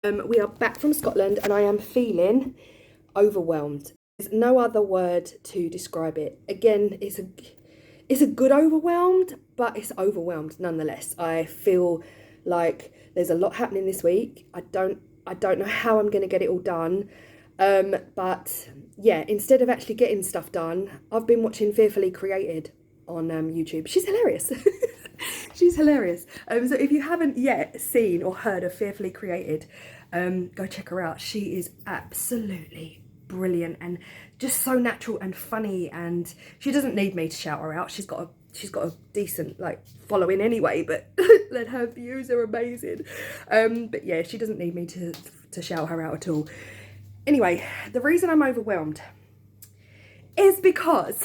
We are back from Scotland and I am feeling overwhelmed. There's no other word to describe it. Again, it's a good overwhelmed, but it's overwhelmed nonetheless. I feel like there's a lot happening this week. I don't know how I'm going to get it all done. But yeah, instead of actually getting stuff done, I've been watching Fearfully Created on YouTube. She's hilarious. She's hilarious. So if you haven't yet seen or heard of Fearfully Created, go check her out. She is absolutely brilliant and just so natural and funny, and she doesn't need me to shout her out. She's got a decent like following anyway, but then her views are amazing. But yeah, she doesn't need me to shout her out at all. Anyway, the reason I'm overwhelmed is because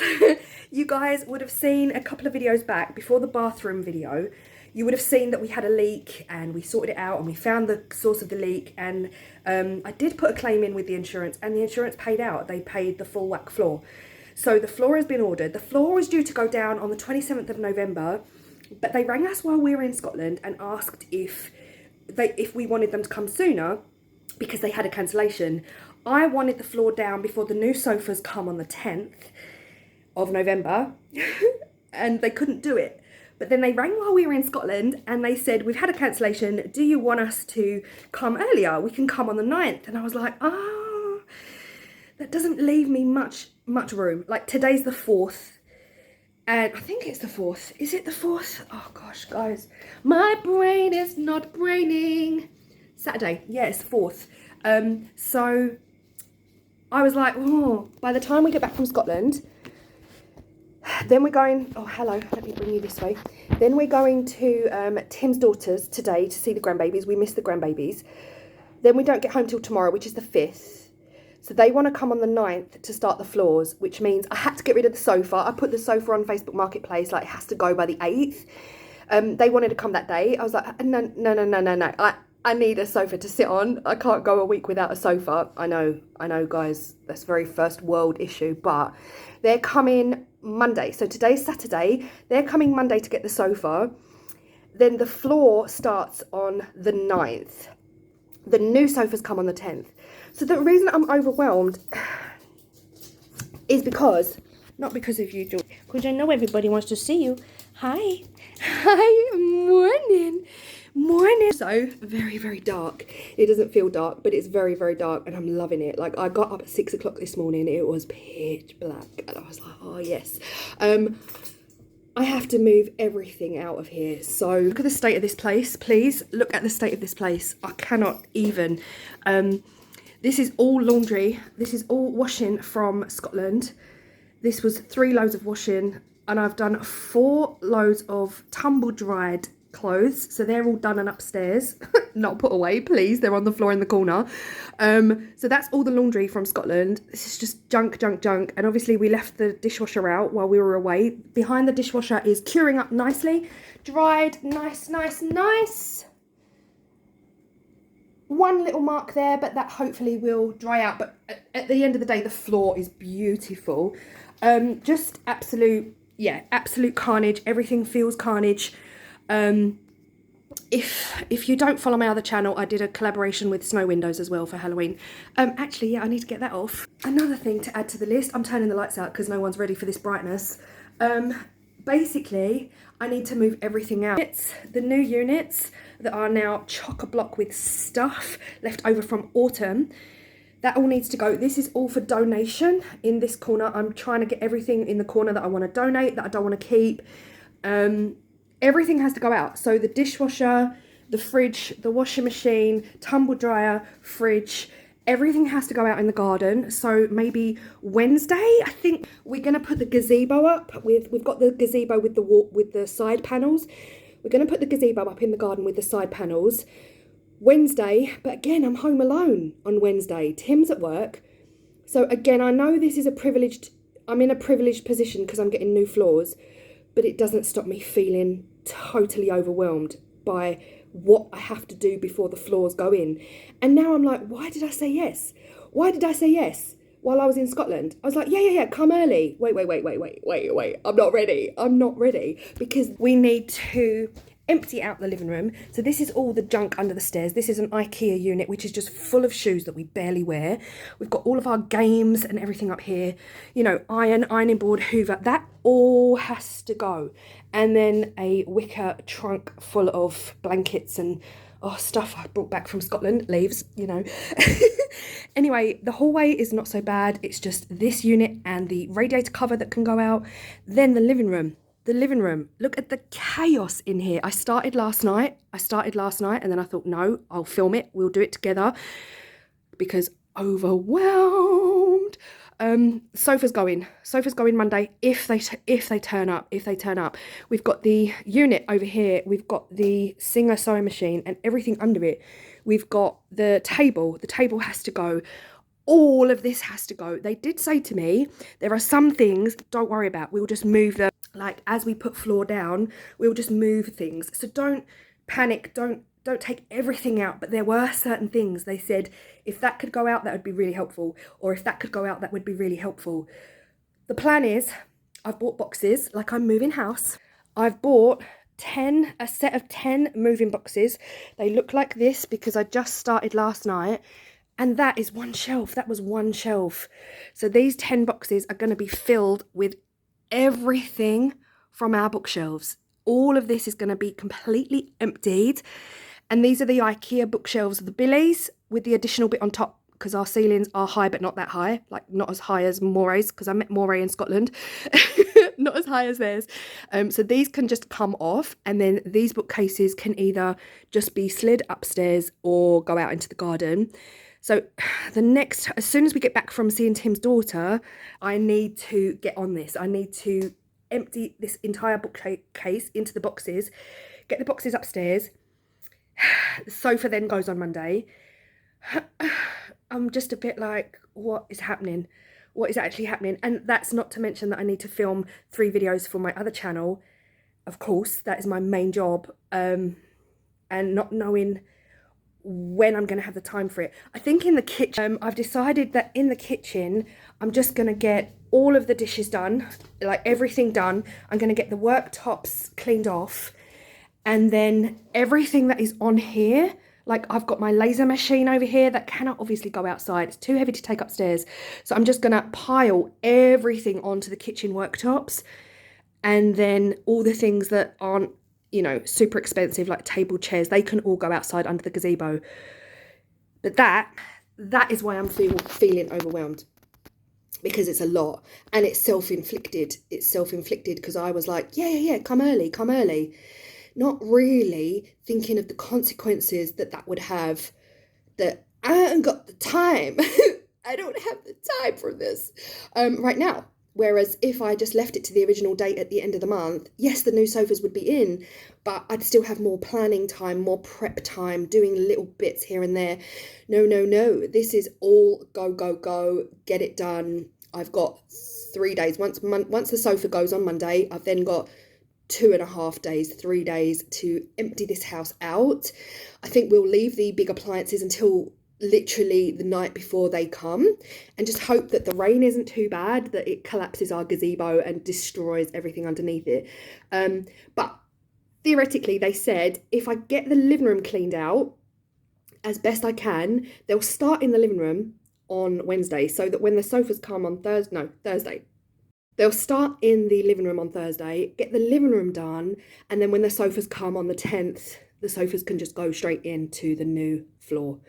you guys would have seen a couple of videos back before the bathroom video. You would have seen that we had a leak and we sorted it out and we found the source of the leak, and I did put a claim in with the insurance and the insurance paid out. They paid the full whack floor. So the floor has been ordered. The floor was due to go down on the 27th of November, but they rang us while we were in Scotland and asked if we wanted them to come sooner because they had a cancellation. I wanted the floor down before the new sofas come on the 10th of November and they couldn't do it. But then they rang while we were in Scotland and they said, we've had a cancellation. Do you want us to come earlier? We can come on the 9th. And I was like, that doesn't leave me much room. Like today's the 4th. And I think it's the 4th. Is it the 4th? Oh gosh, guys. My brain is not braining. Saturday. Yeah, it's the 4th. So I was like, oh, by the time we get back from Scotland, then we're going, oh, hello, let me bring you this way. Then we're going to Tim's daughters today to see the grandbabies. We miss the grandbabies. Then we don't get home till tomorrow, which is the 5th. So they want to come on the 9th to start the floors, which means I had to get rid of the sofa. I put the sofa on Facebook Marketplace, like it has to go by the 8th. They wanted to come that day. I was like, no. I need a sofa to sit on. I can't go a week without a sofa. I know, guys, that's a very first world issue, but they're coming Monday. So today's Saturday. They're coming Monday to get the sofa. Then the floor starts on the 9th. The new sofas come on the 10th. So the reason I'm overwhelmed is not because of you, George, because I know everybody wants to see you. Hi, morning. So very, very dark. It doesn't feel dark, but it's very, very dark and I'm loving it. Like I got up at 6 o'clock this morning. It was pitch black and I was like, oh yes. I have to move everything out of here. So look at the state of this place, please. Look at the state of this place. I cannot even. This is all laundry. This is all washing from Scotland. This was 3 loads of washing and I've done 4 loads of tumble dried clothes, so they're all done and upstairs. Not put away, please. They're on the floor in the corner. So that's all the laundry from Scotland. This is just junk. And obviously we left the dishwasher out while we were away. Behind the dishwasher is curing up nicely. Dried, nice. One little mark there, but that hopefully will dry out. But at the end of the day, the floor is beautiful. Just absolute carnage. Everything feels carnage. If you don't follow my other channel, I did a collaboration with Snow Windows as well for Halloween. Actually, yeah, I need to get that off. Another thing to add to the list, I'm turning the lights out because no one's ready for this brightness. Basically, I need to move everything out. It's the new units that are now chock-a-block with stuff left over from autumn. That all needs to go. This is all for donation in this corner. I'm trying to get everything in the corner that I want to donate, that I don't want to keep. Everything has to go out. So the dishwasher, the fridge, the washing machine, tumble dryer, fridge, everything has to go out in the garden. So maybe Wednesday, I think we're going to put the gazebo up. We've got the gazebo with the side panels. We're going to put the gazebo up in the garden with the side panels Wednesday. But again, I'm home alone on Wednesday. Tim's at work. So again, I know this is I'm in a privileged position because I'm getting new floors, but it doesn't stop me feeling totally overwhelmed by what I have to do before the floors go in. And now I'm like, why did I say yes? Why did I say yes while I was in Scotland? I was like, yeah, come early. Wait. I'm not ready. Because we need to empty out the living room. So this is all the junk under the stairs. This is an IKEA unit, which is just full of shoes that we barely wear. We've got all of our games and everything up here. You know, ironing board, hoover, that all has to go. And then a wicker trunk full of blankets and stuff I brought back from Scotland, leaves, you know. Anyway, the hallway is not so bad. It's just this unit and the radiator cover that can go out. Then the living room. The living room, look at the chaos in here. I started last night and then I thought, no, I'll film it. We'll do it together because overwhelmed. Sofa's going Monday if they turn up. We've got the unit over here. We've got the Singer sewing machine and everything under it. We've got the table. The table has to go. All of this has to go. They did say to me, there are some things, don't worry about. We'll just move them. Like as we put floor down, we'll just move things. So don't panic. Don't take everything out. But there were certain things they said, if that could go out, that would be really helpful. Or if that could go out, that would be really helpful. The plan is, I've bought boxes, like I'm moving house. I've bought a set of 10 moving boxes. They look like this because I just started last night. And that is one shelf. That was one shelf. So these 10 boxes are going to be filled with everything from our bookshelves. All of this is going to be completely emptied. And these are the IKEA bookshelves, the billies, with the additional bit on top, because our ceilings are high, but not that high. Like not as high as Moray's, because I met Moray in Scotland. Not as high as theirs. So these can just come off. And then these bookcases can either just be slid upstairs or go out into the garden. So as soon as we get back from seeing Tim's daughter, I need to get on this. I need to empty this entire bookcase into the boxes, get the boxes upstairs. The sofa then goes on Monday. I'm just a bit like, what is happening? What is actually happening? And that's not to mention that I need to film 3 videos for my other channel. Of course, that is my main job. And not knowing when I'm going to have the time for it. I think in the kitchen, I've decided that in the kitchen, I'm just going to get all of the dishes done, like everything done. I'm going to get the worktops cleaned off. And then everything that is on here, like I've got my laser machine over here that cannot obviously go outside. It's too heavy to take upstairs. So I'm just going to pile everything onto the kitchen worktops. And then all the things that aren't, you know, super expensive, like table chairs, they can all go outside under the gazebo. But that is why I'm feeling overwhelmed, because it's a lot and it's self-inflicted. It's self-inflicted because I was like, yeah, come early. Not really thinking of the consequences that would have, that I haven't got the time. I don't have the time for this right now. Whereas if I just left it to the original date at the end of the month, yes, the new sofas would be in, but I'd still have more planning time, more prep time, doing little bits here and there. No. This is all go, get it done. I've got 3 days. Once the sofa goes on Monday, I've then got 2.5 days, 3 days to empty this house out. I think we'll leave the big appliances until literally the night before they come, and just hope that the rain isn't too bad, that it collapses our gazebo and destroys everything underneath it. But theoretically, they said if I get the living room cleaned out as best I can, they'll start in the living room on Wednesday, so that when the sofas come on Thursday. They'll start in the living room on Thursday, get the living room done, and then when the sofas come on the 10th, the sofas can just go straight into the new floor.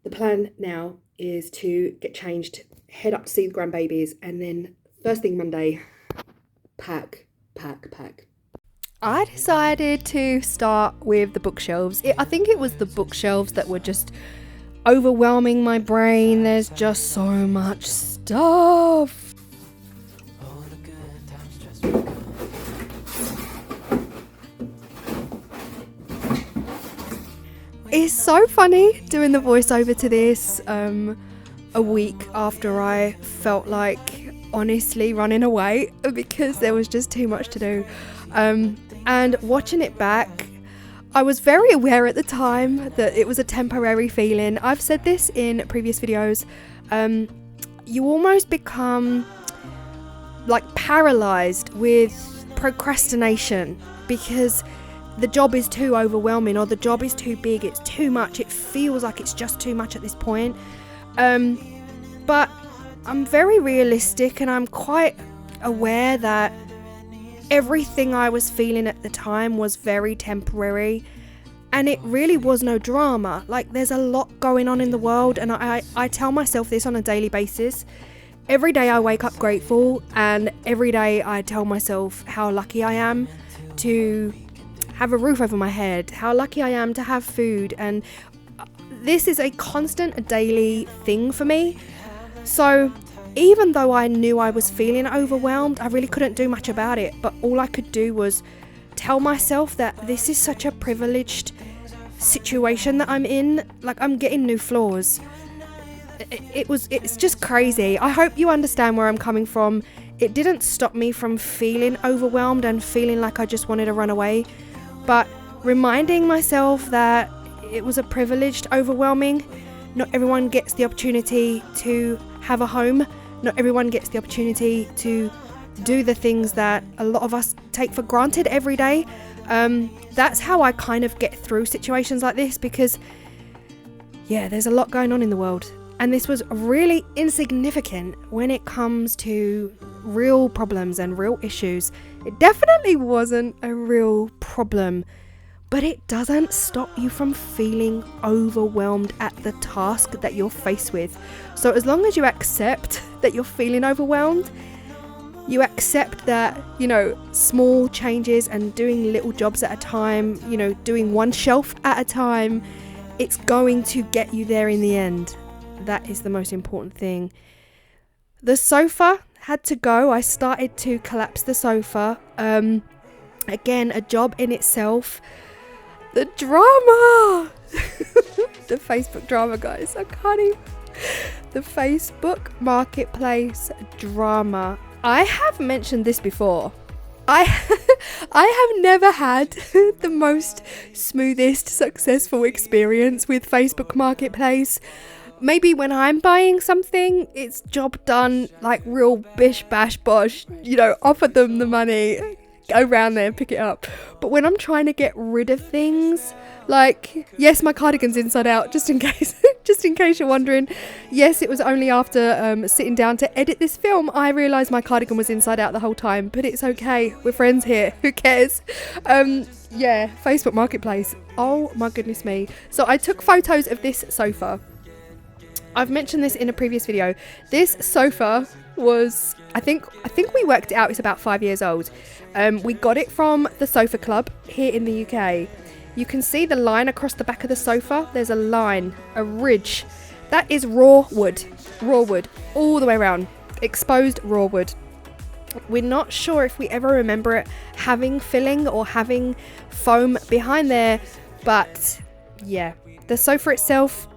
The plan now is to get changed, head up to see the grandbabies, and then first thing Monday, pack. I decided to start with the bookshelves. I think it was the bookshelves that were just overwhelming my brain. There's just so much stuff. It's so funny doing the voiceover to this a week after I felt like honestly running away because there was just too much to do. And watching it back, I was very aware at the time that it was a temporary feeling. I've said this in previous videos. You almost become like paralyzed with procrastination because the job is too overwhelming, or the job is too big, it's too much, it feels like it's just too much at this point. But I'm very realistic, and I'm quite aware that everything I was feeling at the time was very temporary, and it really was no drama. Like, there's a lot going on in the world, and I tell myself this on a daily basis. Every day I wake up grateful, and every day I tell myself how lucky I am to have a roof over my head, how lucky I am to have food, and this is a constant, a daily thing for me. So even though I knew I was feeling overwhelmed, I really couldn't do much about it, but all I could do was tell myself that this is such a privileged situation that I'm in. Like, I'm getting new floors. It's just crazy. I hope you understand where I'm coming from. It didn't stop me from feeling overwhelmed and feeling like I just wanted to run away, but reminding myself that it was a privileged overwhelming. Not everyone gets the opportunity to have a home. Not everyone gets the opportunity to do the things that a lot of us take for granted every day. That's how I kind of get through situations like this, because there's a lot going on in the world, and this was really insignificant when it comes to real problems and real issues. It definitely wasn't a real problem, but it doesn't stop you from feeling overwhelmed at the task that you're faced with. So as long as you accept that you're feeling overwhelmed, you accept that, small changes and doing little jobs at a time, doing one shelf at a time, it's going to get you there in the end. That is the most important thing. The sofa had to go. I started to collapse the sofa. Again, a job in itself. The drama! The Facebook drama, guys. I can't even. The Facebook marketplace drama. I have mentioned this before. I have never had the most smoothest, successful experience with Facebook marketplace. Maybe when I'm buying something, it's job done, like real bish bash bosh, offer them the money, go round there and pick it up. But when I'm trying to get rid of things, like, yes, my cardigan's inside out, just in case you're wondering. Yes, it was only after sitting down to edit this film I realised my cardigan was inside out the whole time, but it's okay, we're friends here, who cares? Facebook marketplace, oh my goodness me. So I took photos of this sofa. I've mentioned this in a previous video. This sofa was, I think we worked it out, it's about 5 years old. We got it from the Sofa Club here in the UK. You can see the line across the back of the sofa. There's a line, a ridge. That is raw wood, all the way around. Exposed raw wood. We're not sure if we ever remember it having filling or having foam behind there, but yeah, the sofa itself,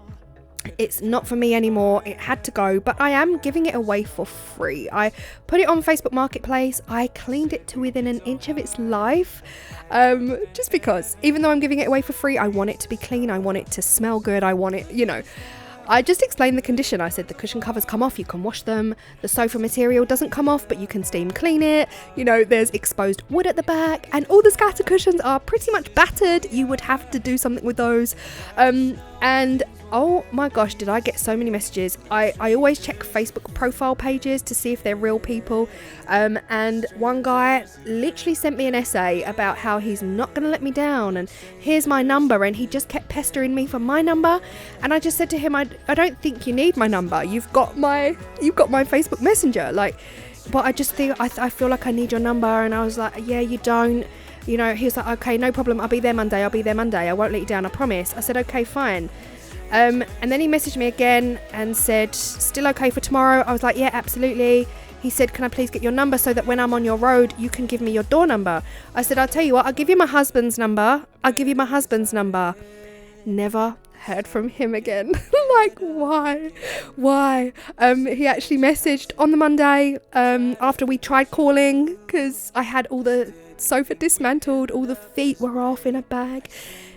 it's not for me anymore. It had to go, but I am giving it away for free. I put it on Facebook Marketplace. I cleaned it to within an inch of its life, just because, even though I'm giving it away for free, I want it to be clean. I want it to smell good. I want it, I just explained the condition. I said the cushion covers come off, you can wash them. The sofa material doesn't come off, but you can steam clean it. There's exposed wood at the back, and all the scatter cushions are pretty much battered. You would have to do something with those. And oh my gosh, did I get so many messages. I always check Facebook profile pages to see if they're real people. And one guy literally sent me an essay about how he's not going to let me down, and here's my number, and he just kept pestering me for my number. And I just said to him, I don't think you need my number. You've got my Facebook Messenger. But I just think, I feel like I need your number. And I was like, yeah, you don't. He was like, okay, no problem. I'll be there Monday. I won't let you down, I promise. I said, okay, fine. And then he messaged me again and said, still okay for tomorrow? I was like, yeah, absolutely. He said, can I please get your number so that when I'm on your road, you can give me your door number? I said, I'll tell you what, I'll give you my husband's number. Never heard from him again. Why? He actually messaged on the Monday, after we tried calling, because I had all the sofa dismantled, all the feet were off in a bag.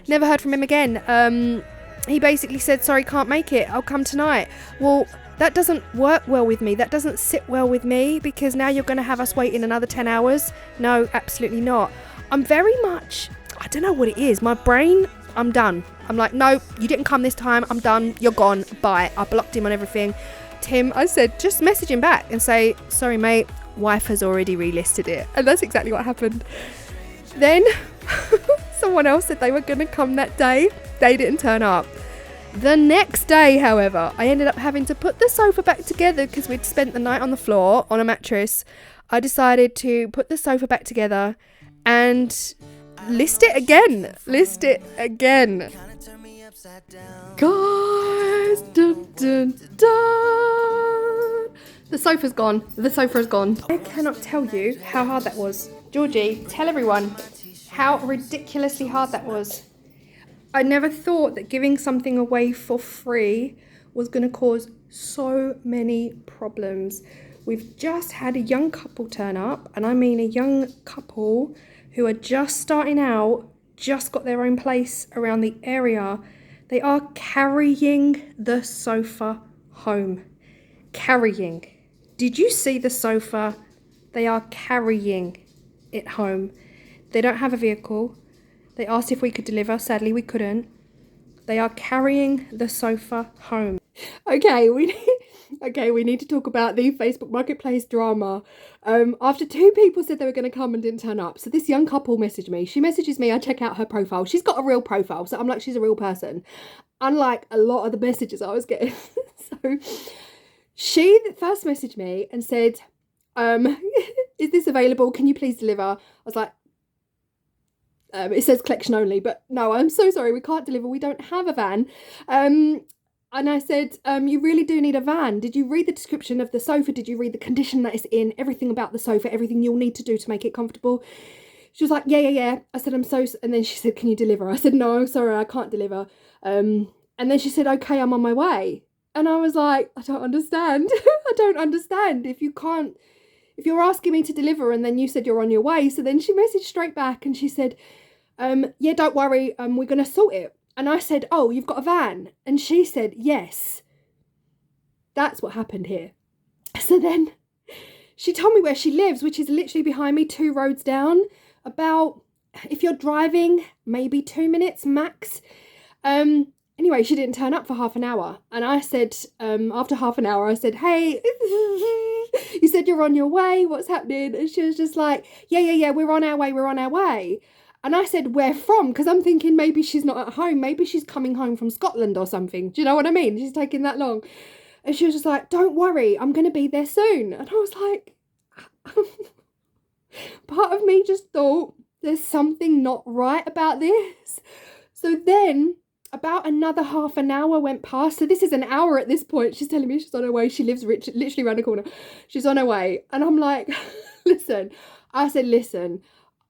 Never heard from him again. He basically said, sorry, can't make it, I'll come tonight. Well, that doesn't work well with me. That doesn't sit well with me, because now you're going to have us waiting another 10 hours. No, absolutely not. I'm very much, I don't know what it is. My brain, I'm done. I'm like, no, you didn't come this time. I'm done. You're gone. Bye. I blocked him on everything. Tim, I said, just message him back and say, sorry, mate, wife has already relisted it. And that's exactly what happened. Then someone else said they were going to come that day. They didn't turn up. The next day, however, I ended up having to put the sofa back together because we'd spent the night on the floor on a mattress. I decided to put the sofa back together and list it again. Guys, dun, dun, dun. The sofa's gone. The sofa is gone. I cannot tell you how hard that was. Georgie, tell everyone how ridiculously hard that was. I never thought that giving something away for free was going to cause so many problems. We've just had a young couple turn up, and I mean a young couple who are just starting out, just got their own place around the area. They are carrying the sofa home. Carrying. Did you see the sofa? They are carrying it home. They don't have a vehicle. They asked if we could deliver. Sadly, we couldn't. They are carrying the sofa home. Okay, we need to talk about the Facebook Marketplace drama. After 2 people said they were going to come and didn't turn up. So this young couple messaged me. She messages me. I check out her profile. She's got a real profile. So I'm like, she's a real person. Unlike a lot of the messages I was getting. So she first messaged me and said, is this available? Can you please deliver? I was like, it says collection only, but no, I'm so sorry, we can't deliver, we don't have a van. And I said, you really do need a van. Did you read the description of the sofa? Did you read the condition that it's in? Everything about the sofa, everything you'll need to do to make it comfortable? She was like, yeah. I said, and then she said, can you deliver? I said, no, sorry, I can't deliver. And then she said, okay, I'm on my way. And I was like, I don't understand. I don't understand. If you're asking me to deliver and then you said you're on your way. So then she messaged straight back and she said, yeah, don't worry, we're going to sort it. And I said, oh, you've got a van? And she said, yes. That's what happened here. So then she told me where she lives, which is literally behind me, 2 roads down. About, if you're driving, maybe 2 minutes max. Anyway, she didn't turn up for half an hour. And I said, after half an hour, I said, hey, you said you're on your way. What's happening? And she was just like, yeah, we're on our way. And I said, where from? Because I'm thinking maybe she's not at home. Maybe she's coming home from Scotland or something. Do you know what I mean? She's taking that long. And she was just like, don't worry, I'm going to be there soon. And I was like, part of me just thought there's something not right about this. So then about another half an hour went past. So this is an hour at this point. She's telling me she's on her way. She lives literally around the corner. She's on her way. And I'm like, listen,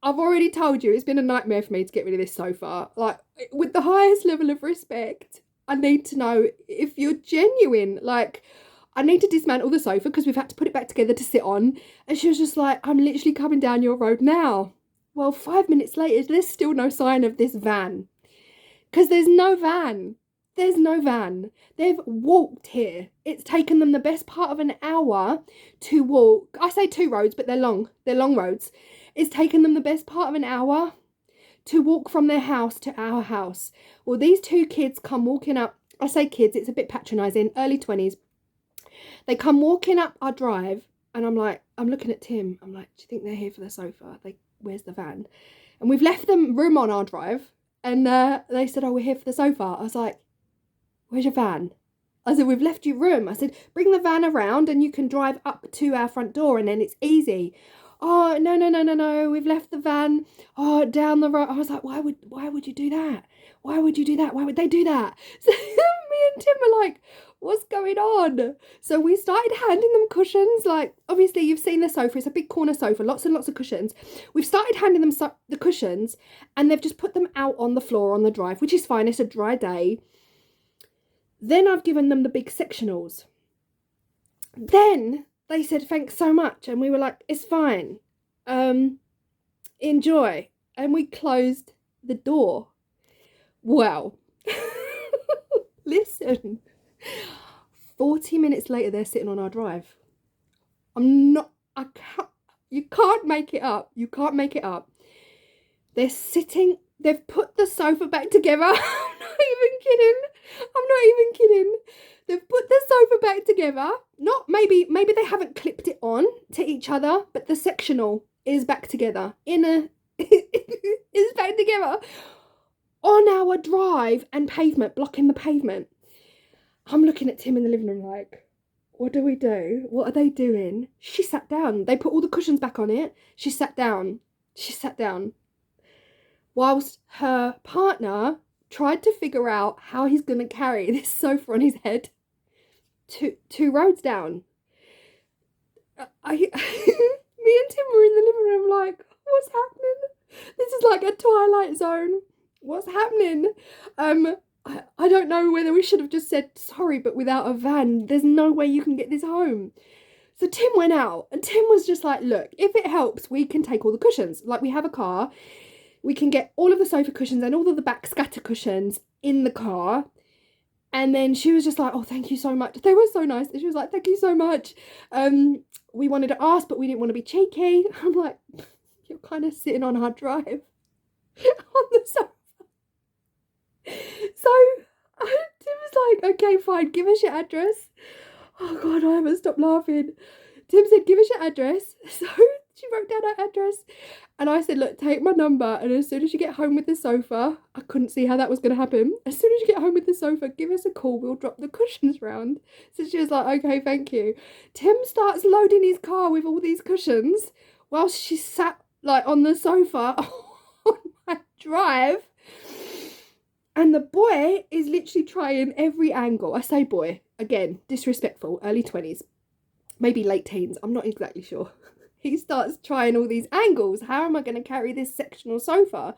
I've already told you it's been a nightmare for me to get rid of this sofa. Like, with the highest level of respect, I need to know if you're genuine. Like, I need to dismantle the sofa because we've had to put it back together to sit on. And she was just like, I'm literally coming down your road now. Well, 5 minutes later, there's still no sign of this van. Because there's no van. They've walked here. It's taken them the best part of an hour to walk. I say 2 roads, but they're long. They're long roads. It's taken them the best part of an hour to walk from their house to our house. Well, these 2 kids come walking up. I say kids, it's a bit patronising, early 20s. They come walking up our drive, and I'm looking at Tim. I'm like, do you think they're here for the sofa? Where's the van? And we've left them room on our drive. And they said, oh, we're here for the sofa. I was like, where's your van? I said, we've left you room. I said, bring the van around and you can drive up to our front door and then it's easy. Oh, no. We've left the van down the road. I was like, why would you do that? Why would you do that? Why would they do that? So me and Tim were like, what's going on? So we started handing them cushions. Like, obviously you've seen the sofa. It's a big corner sofa, lots and lots of cushions. We've started handing them the cushions and they've just put them out on the floor on the drive, which is fine. It's a dry day. Then I've given them the big sectionals. Then they said, thanks so much. And we were like, it's fine. Enjoy. And we closed the door. Wow. Listen. 40 minutes later, they're sitting on our drive. You can't make it up. They're sitting They've put the sofa back together. I'm not even kidding. I'm not even kidding. They've put the sofa back together. Not maybe they haven't clipped it on to each other, but the sectional is back together. Is back together on our drive and pavement, blocking the pavement. I'm looking at Tim in the living room like, what do we do? What are they doing? She sat down. They put all the cushions back on it. She sat down. Whilst her partner tried to figure out how he's going to carry this sofa on his head two roads down. Me and Tim were in the living room like, what's happening? This is like a Twilight Zone. What's happening? I don't know whether we should have just said sorry, but without a van, there's no way you can get this home. So Tim went out and Tim was just like, look, if it helps, we can take all the cushions. Like, we have a car. We can get all of the sofa cushions and all of the back scatter cushions in the car. And then she was just like, oh, thank you so much. They were so nice. And she was like, thank you so much. We wanted to ask, but we didn't want to be cheeky. I'm like, you're kind of sitting on our drive on the sofa. So Tim was like, okay, fine, give us your address. Oh God, I haven't stopped laughing. Tim said, give us your address. So she wrote down her address. And I said, look, take my number. And as soon as you get home with the sofa, I couldn't see how that was going to happen. As soon as you get home with the sofa, give us a call. We'll drop the cushions round. So she was like, okay, thank you. Tim starts loading his car with all these cushions whilst she sat like on the sofa on my drive. And the boy is literally trying every angle. I say boy, again, disrespectful, early 20s, maybe late teens. I'm not exactly sure. He starts trying all these angles. How am I going to carry this sectional sofa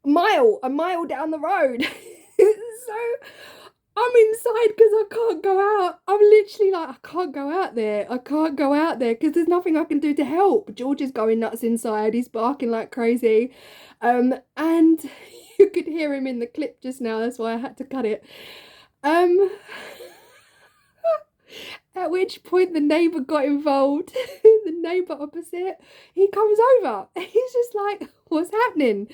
a mile down the road? So I'm inside because I can't go out. I'm literally like, I can't go out there because there's nothing I can do to help. George is going nuts inside. He's barking like crazy. And you could hear him in the clip just now. That's why I had to cut it. At which point the neighbour got involved. The neighbour opposite, he comes over. He's just like, what's happening?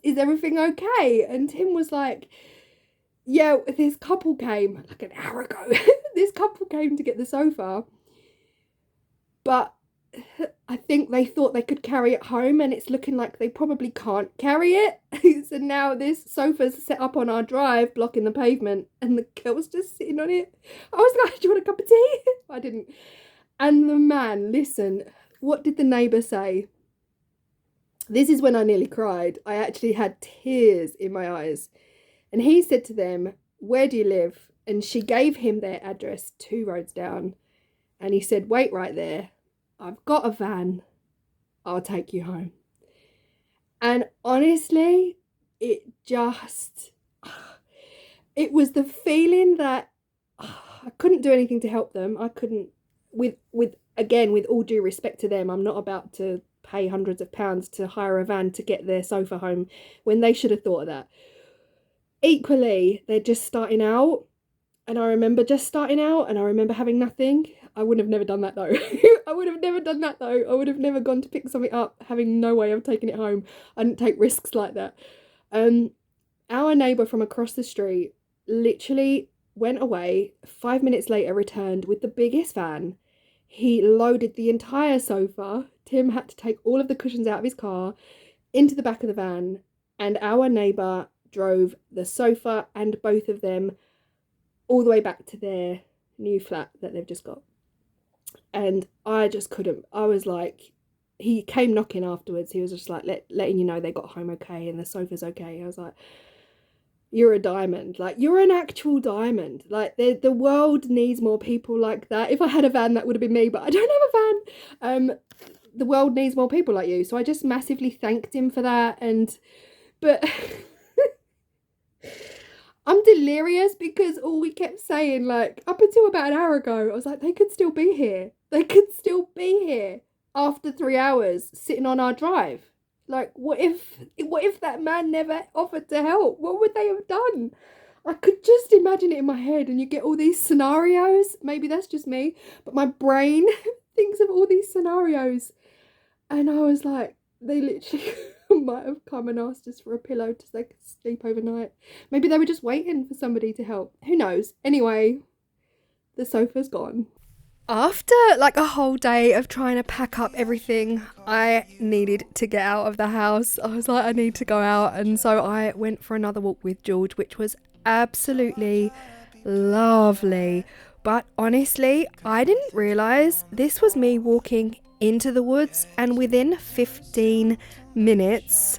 Is everything okay? And Tim was like, yeah, this couple came like an hour ago. This couple came to get the sofa. But I think they thought they could carry it home, and it's looking like they probably can't carry it. So now this sofa's set up on our drive, blocking the pavement, and the girl's just sitting on it. I was like, do you want a cup of tea? I didn't. And the man, listen, what did the neighbour say? This is when I nearly cried. I actually had tears in my eyes. And he said to them, where do you live? And she gave him their address 2 roads down. And he said, wait right there. I've got a van. I'll take you home. And honestly, it was the feeling that I couldn't do anything to help them. I couldn't, with all due respect to them, I'm not about to pay hundreds of pounds to hire a van to get their sofa home when they should have thought of that. Equally, they're just starting out. And I remember just starting out, and I remember having nothing. I would have never done that though. I would have never done that though. I would have never gone to pick something up having no way of taking it home. I didn't take risks like that. Our neighbour from across the street literally went away. 5 minutes later, returned with the biggest van. He loaded the entire sofa. Tim had to take all of the cushions out of his car into the back of the van, and our neighbour drove the sofa and both of them all the way back to their new flat that they've just got. And I just couldn't. I was like, he came knocking afterwards. He was just like letting you know they got home okay and the sofa's okay. I was like, you're a diamond. Like, you're an actual diamond. Like, the world needs more people like that. If I had a van, that would have been me, but I don't have a van. The world needs more people like you. So I just massively thanked him for that. But I'm delirious because all we kept saying, like, up until about an hour ago, I was like, they could still be here. They could still be here after 3 hours sitting on our drive. Like, what if that man never offered to help? What would they have done? I could just imagine it in my head, and you get all these scenarios. Maybe that's just me, but my brain thinks of all these scenarios. And I was like, they literally might have come and asked us for a pillow so they could sleep overnight. Maybe they were just waiting for somebody to help. Who knows? Anyway, the sofa's gone. After like a whole day of trying to pack up everything, I needed to get out of the house. I was like, I need to go out. And so I went for another walk with George, which was absolutely lovely. But honestly, I didn't realise this was me walking into the woods, and within 15 minutes,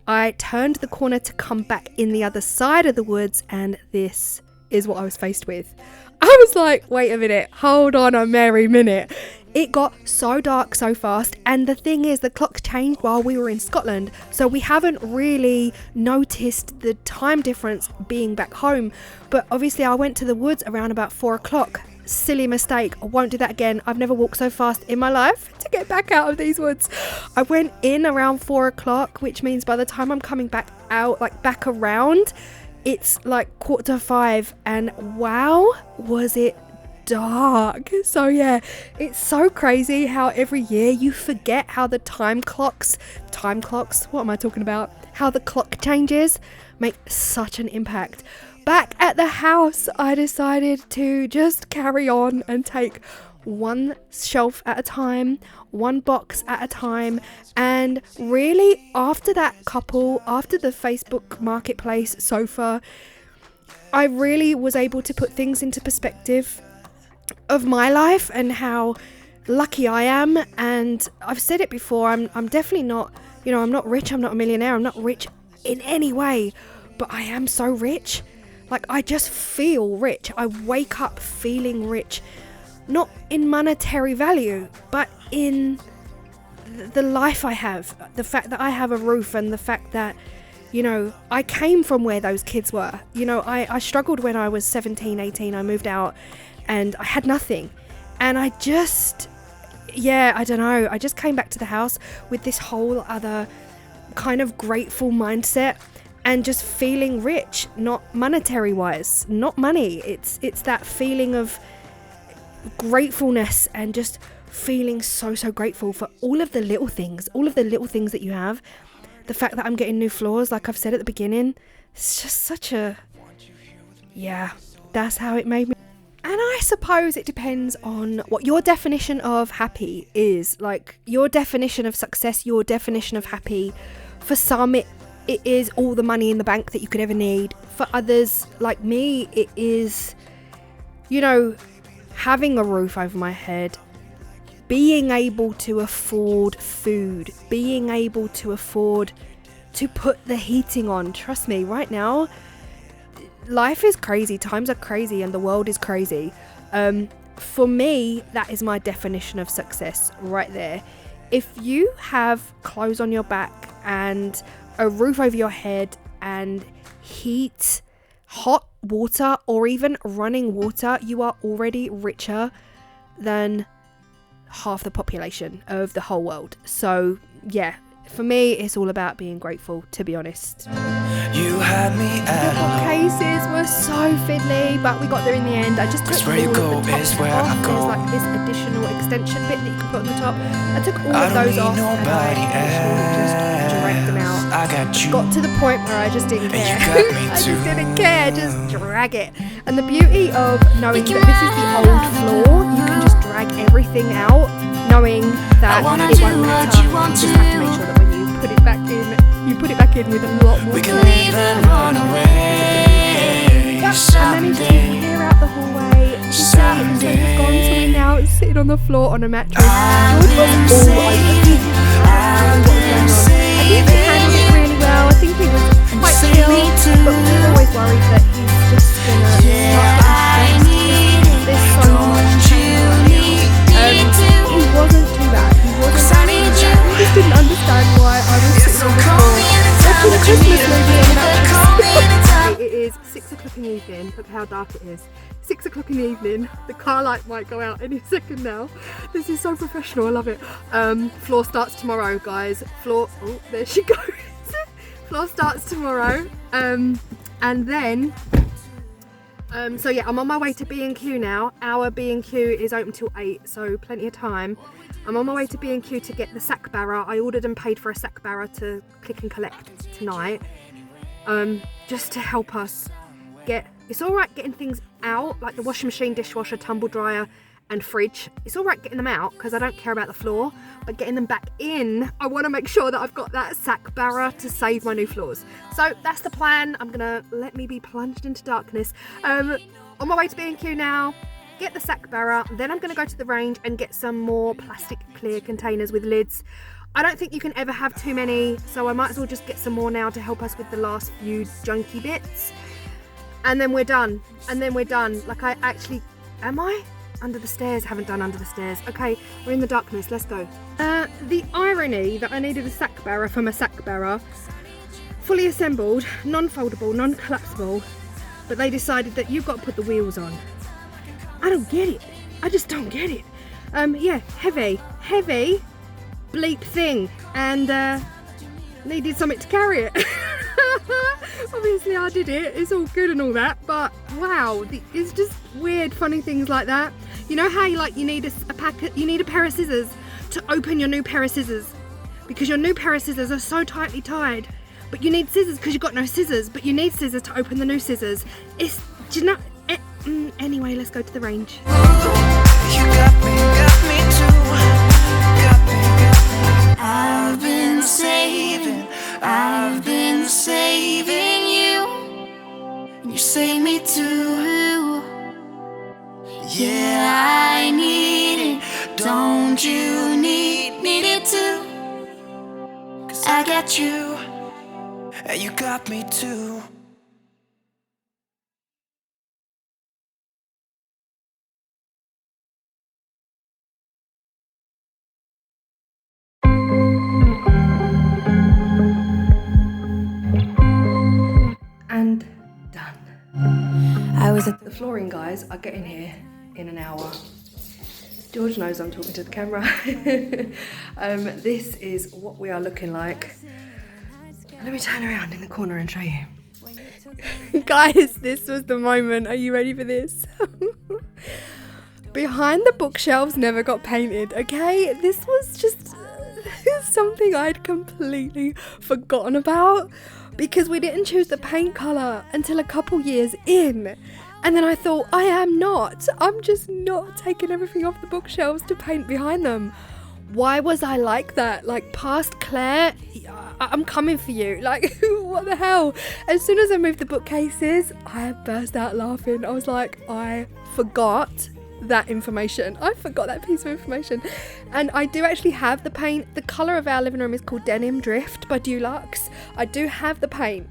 I turned the corner to come back in the other side of the woods, and this is what I was faced with. I was like, wait a minute, hold on a merry minute. It got so dark so fast, and the thing is, the clock changed while we were in Scotland, so we haven't really noticed the time difference being back home. But obviously I went to the woods around about 4 o'clock. Silly mistake. I won't do that again. I've never walked so fast in my life to get back out of these woods. I went in around 4 o'clock, which means by the time I'm coming back out, like back around, it's like 4:45, and wow, was it dark. So yeah, it's so crazy how every year you forget how the time clocks, what am I talking about? How the clock changes make such an impact. Back at the house, I decided to just carry on and take one shelf at a time, one box at a time, and really after the Facebook Marketplace sofa, I really was able to put things into perspective of my life and how lucky I am. And I've said it before, I'm definitely not, I'm not rich, I'm not a millionaire, I'm not rich in any way, but I am so rich. Like, I just feel rich. I wake up feeling rich, not in monetary value, but in the life I have, the fact that I have a roof, and the fact that, I came from where those kids were. I struggled when I was 17, 18, I moved out and I had nothing. And I just came back to the house with this whole other kind of grateful mindset, and just feeling rich, not monetary wise, not money. It's that feeling of gratefulness, and just feeling so grateful for all of the little things that you have. The fact that I'm getting new floors, like I've said at the beginning, it's just that's how it made me. And I suppose it depends on what your definition of happy is, like your definition of success, your definition of happy. For some, it is all the money in the bank that you could ever need. For others, like me, it is, having a roof over my head, being able to afford food, being able to afford to put the heating on. Trust me, right now, life is crazy, times are crazy, and the world is crazy. For me, that is my definition of success right there. If you have clothes on your back and a roof over your head and heat, hot water, or even running water, you are already richer than half the population of the whole world. So yeah, for me, it's all about being grateful, to be honest. You had me at the bookcases were so fiddly, but we got there in the end. I just took all of the tops off. There's like this additional extension bit that you can put on the top. I took all of those off, and I just dragged them out. I got to the point where I just didn't care. I just didn't care, just drag it. And the beauty of knowing that this is the old floor, you can just drag everything out, knowing that it won't matter. You just have to make sure that when you put it back in, you put it back in with a lot more we can leave and run away. I managed to clear out the hallway. The sofa's gone, so we're now sitting on the floor on a mattress. George was all over me. I think he handled it really well. I think he was quite chill, but we were always worried that he's just gonna start getting stressed. There's so much pain around him. He wasn't too bad. He just didn't understand why I was sitting on the floor watching a Christmas movie in the background. It is 6 o'clock in the evening. Look how dark it is. 6 o'clock in the evening. The car light might go out any second now. This is so professional. I love it. Floor starts tomorrow, guys. Oh, there she goes. Floor starts tomorrow. And then So yeah, I'm on my way to B&Q now. Our B&Q is open till 8, so plenty of time. I'm on my way to B&Q to get the sack barrow. I ordered and paid for a sack barrow to click and collect tonight. Just to help us get... It's alright getting things out, like the washing machine, dishwasher, tumble dryer and fridge. It's alright getting them out because I don't care about the floor, but getting them back in, I want to make sure that I've got that sack barrow to save my new floors. So that's the plan. I'm gonna let me be plunged into darkness. On my way to B&Q now, get the sack barrow, then I'm gonna go to the range and get some more plastic clear containers with lids. I don't think you can ever have too many, so I might as well just get some more now to help us with the last few junky bits. And then we're done. Like I actually, am I? Under the stairs, haven't done under the stairs. Okay, we're in the darkness, let's go. The irony that I needed a sack barrow from a sack barrow, fully assembled, non-foldable, non-collapsible, but they decided that you've got to put the wheels on. I don't get it. I just don't get it. Yeah, heavy bleep thing, and needed something to carry it. Obviously I did it, it's all good and all that, but wow, it's just weird funny things like that. You know how you need a pair of scissors to open your new pair of scissors, because your new pair of scissors are so tightly tied, but you need scissors because you've got no scissors, but you need scissors to open the new scissors. It's, do you know, anyway, let's go to the range. You got me too. Got me. I've been saving you. You save me too. Yeah, I need it. Don't you need it too? 'Cause I got you. And you got me too. And done. I was at The flooring guys are getting here in an hour. George knows I'm talking to the camera. This is what we are looking like. Let me turn around in the corner and show you. Guys, this was the moment. Are you ready for this? Behind the bookshelves never got painted, okay? This was just something I'd completely forgotten about, because we didn't choose the paint colour until a couple years in. And then I thought, I'm just not taking everything off the bookshelves to paint behind them. Why was I like that? Like, past Claire, I'm coming for you. Like, what the hell? As soon as I moved the bookcases, I burst out laughing. I was like, I forgot that information. I forgot that piece of information. And I do actually have the paint. The colour of our living room is called Denim Drift by Dulux. I do have the paint.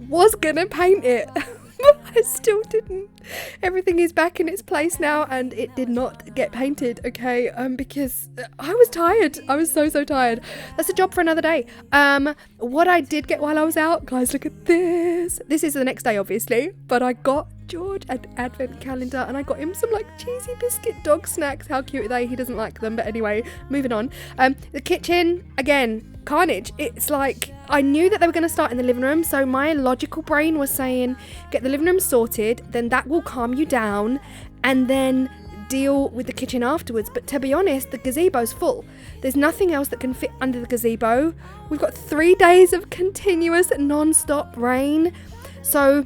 Was gonna paint it. But I still didn't. Everything is back in its place now, and it did not get painted, okay? Because I was tired. I was so tired. That's a job for another day. What I did get while I was out, guys, look at this. This is the next day, obviously, but I got George an advent calendar, and I got him some like cheesy biscuit dog snacks. How cute are they? He doesn't like them, but anyway, moving on. The kitchen, again, carnage. It's like, I knew that they were going to start in the living room, so my logical brain was saying, get the living room sorted, then that will calm you down, and then deal with the kitchen afterwards. But to be honest, the gazebo's full. There's nothing else that can fit under the gazebo. We've got 3 days of continuous non-stop rain. So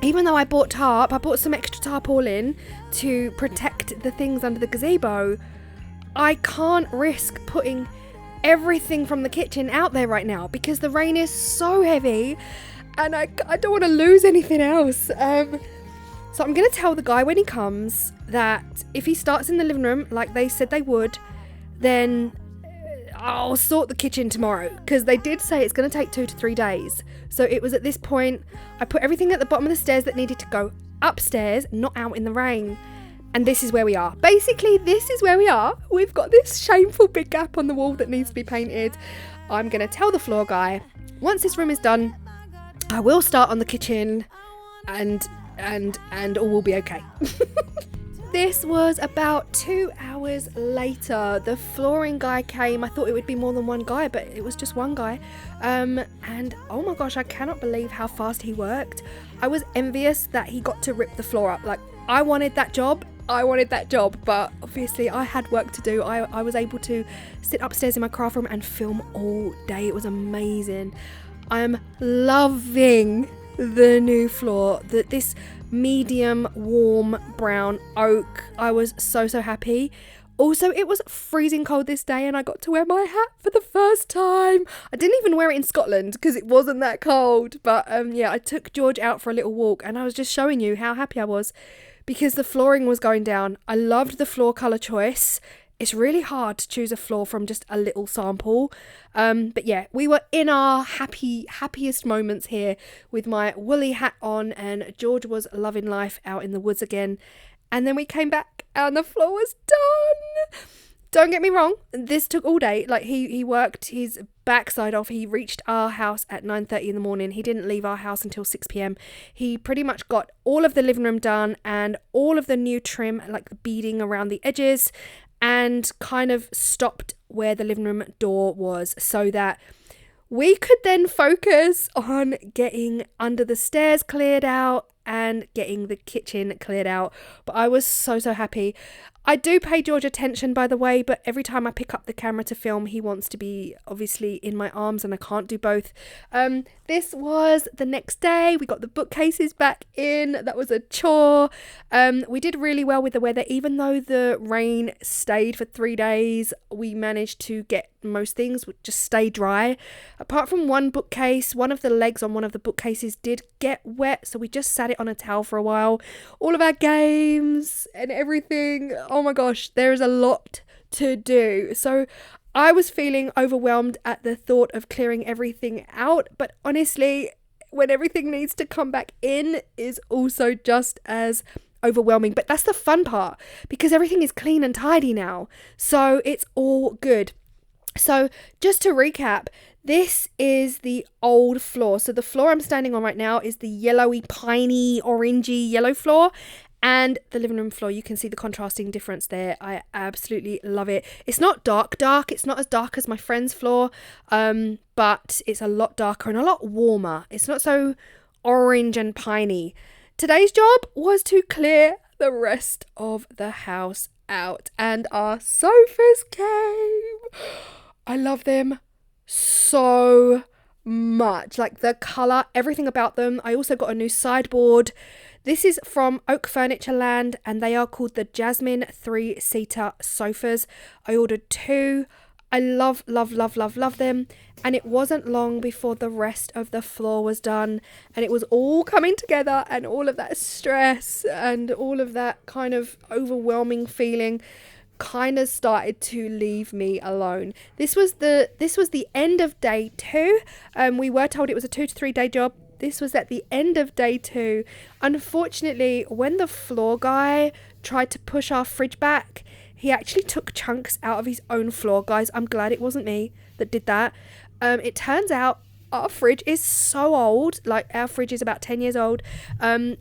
even though I bought tarp, I bought some extra tarpaulin to protect the things under the gazebo, I can't risk putting everything from the kitchen out there right now because the rain is so heavy, and I don't want to lose anything else. So I'm going to tell the guy when he comes that if he starts in the living room like they said they would, then I'll sort the kitchen tomorrow, because they did say it's going to take 2 to 3 days. So it was at this point I put everything at the bottom of the stairs that needed to go upstairs, not out in the rain. And this is where we are. Basically, this is where we are. We've got this shameful big gap on the wall that needs to be painted. I'm going to tell the floor guy, once this room is done, I will start on the kitchen, and all will be okay. This was about 2 hours later. The flooring guy came. I thought it would be more than one guy, but it was just one guy. And oh my gosh, I cannot believe how fast he worked. I was envious that he got to rip the floor up. Like, I wanted that job, but obviously I had work to do. I was able to sit upstairs in my craft room and film all day. It was amazing. I am loving the new floor. This medium warm brown oak. I was so happy. Also, it was freezing cold this day and I got to wear my hat for the first time. I didn't even wear it in Scotland because it wasn't that cold. But yeah, I took George out for a little walk and I was just showing you how happy I was because the flooring was going down. I loved the floor colour choice. It's really hard to choose a floor from just a little sample. But yeah, we were in our happiest moments here with my woolly hat on, and George was loving life out in the woods again. And then we came back and the floor was done. Don't get me wrong, this took all day. Like, he worked his backside off. He reached our house at 9:30 in the morning. He didn't leave our house until 6 p.m. He pretty much got all of the living room done and all of the new trim, like the beading around the edges, and kind of stopped where the living room door was so that we could then focus on getting under the stairs cleared out and getting the kitchen cleared out. But I was so happy. I do pay George attention, by the way, but every time I pick up the camera to film, he wants to be obviously in my arms and I can't do both. This was the next day. We got the bookcases back in. That was a chore. We did really well with the weather. Even though the rain stayed for 3 days, we managed to get most things just stay dry. Apart from one bookcase, one of the legs on one of the bookcases did get wet, so we just sat it on a towel for a while. All of our games and everything. Oh my gosh, there is a lot to do. So I was feeling overwhelmed at the thought of clearing everything out, but honestly, when everything needs to come back in is also just as overwhelming. But that's the fun part, because everything is clean and tidy now, so it's all good. So just to recap, this is the old floor. So the floor I'm standing on right now is the yellowy, piney, orangey yellow floor. And the living room floor, you can see the contrasting difference there. I absolutely love it. It's not dark. It's not as dark as my friend's floor, but it's a lot darker and a lot warmer. It's not so orange and piney. Today's job was to clear the rest of the house out, and our sofas came. I love them so much. Like the colour, everything about them. I also got a new sideboard. This is from Oak Furniture Land and they are called the Jasmine 3-seater sofas. I ordered 2. I love them. And it wasn't long before the rest of the floor was done and it was all coming together, and all of that stress and all of that kind of overwhelming feeling kind of started to leave me alone. This was the end of day 2. We were told it was a 2 to 3 day job. This was at the end of day 2. Unfortunately, when the floor guy tried to push our fridge back, he actually took chunks out of his own floor. Guys, I'm glad it wasn't me that did that. It turns out our fridge is so old. Like, our fridge is about 10 years old.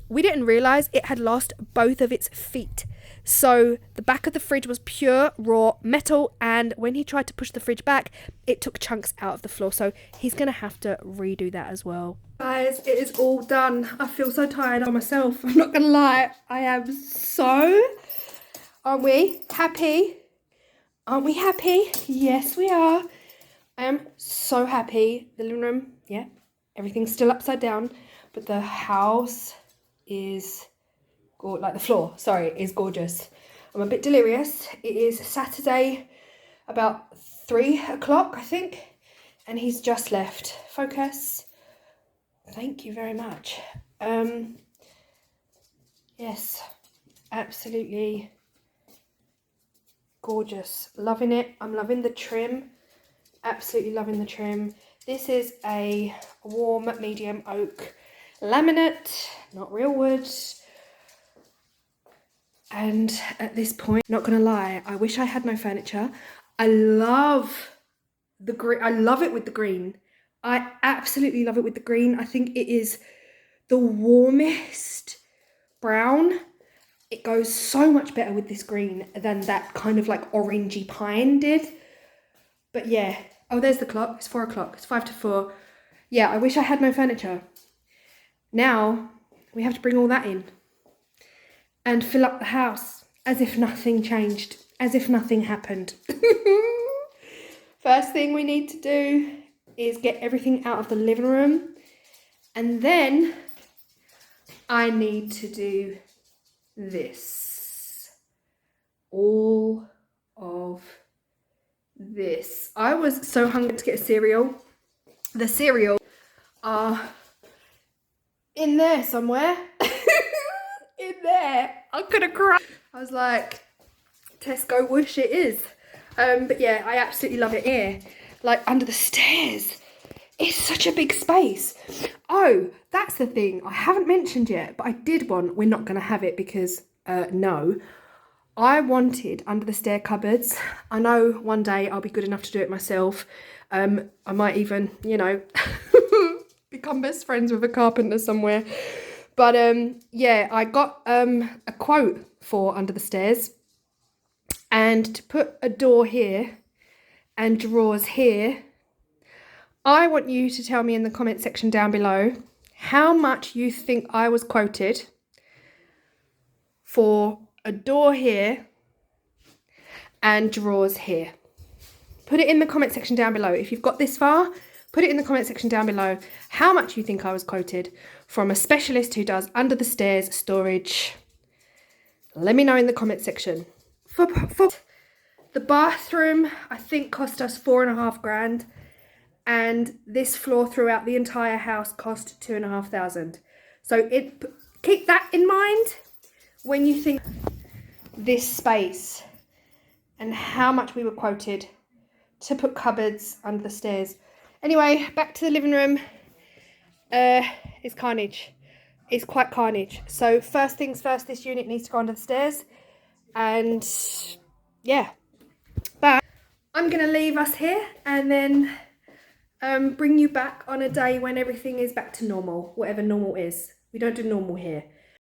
We didn't realise it had lost both of its feet. So the back of the fridge was pure raw metal, and when he tried to push the fridge back, it took chunks out of the floor. So he's going to have to redo that as well. Guys, it is all done. I feel so tired of myself. I'm not going to lie. I am so... Aren't we happy? Aren't we happy? Yes, we are. I am so happy. The living room, yeah, everything's still upside down, but the house is... like the floor, sorry, is gorgeous. I'm a bit delirious. It is Saturday, about 3 o'clock, I think, and he's just left. Focus. Thank you very much. Yes, absolutely gorgeous. Loving it. I'm loving the trim. Absolutely loving the trim. This is a warm medium oak laminate, not real wood. And at this point, not gonna lie, I wish I had no furniture. I love the green. I love it with the green. I absolutely love it with the green. I think it is the warmest brown it goes so much better with this green than that kind of like orangey pine did. But yeah, oh, there's the clock. It's 4 o'clock. It's 5 to 4. Yeah, I wish I had no furniture. Now we have to bring all that in and fill up the house as if nothing changed, as if nothing happened. First thing we need to do is get everything out of the living room, and then I need to do this. All of this. I was so hungry to get a cereal. The cereal are in there somewhere. In there. I could have cried. I was like, Tesco whoosh it is. But yeah, I absolutely love it here. Like under the stairs. It's such a big space. Oh, that's the thing I haven't mentioned yet, but I did want, we're not going to have it because, no. I wanted under the stair cupboards. I know one day I'll be good enough to do it myself. I might even, you know, become best friends with a carpenter somewhere. But yeah, I got a quote for under the stairs. And to put a door here and drawers here, I want you to tell me in the comment section down below how much you think I was quoted for a door here and drawers here. Put it in the comment section down below. If you've got this far, put it in the comment section down below how much you think I was quoted from a specialist who does under the stairs storage. Let me know in the comment section. For the bathroom, I think cost us $4,500, and this floor throughout the entire house cost $2,500. So keep that in mind when you think this space and how much we were quoted to put cupboards under the stairs. Anyway, back to the living room. It's carnage. It's quite carnage. So first things first, this unit needs to go under the stairs. And yeah, but I'm going to leave us here and then bring you back on a day when everything is back to normal, whatever normal is. We don't do normal here.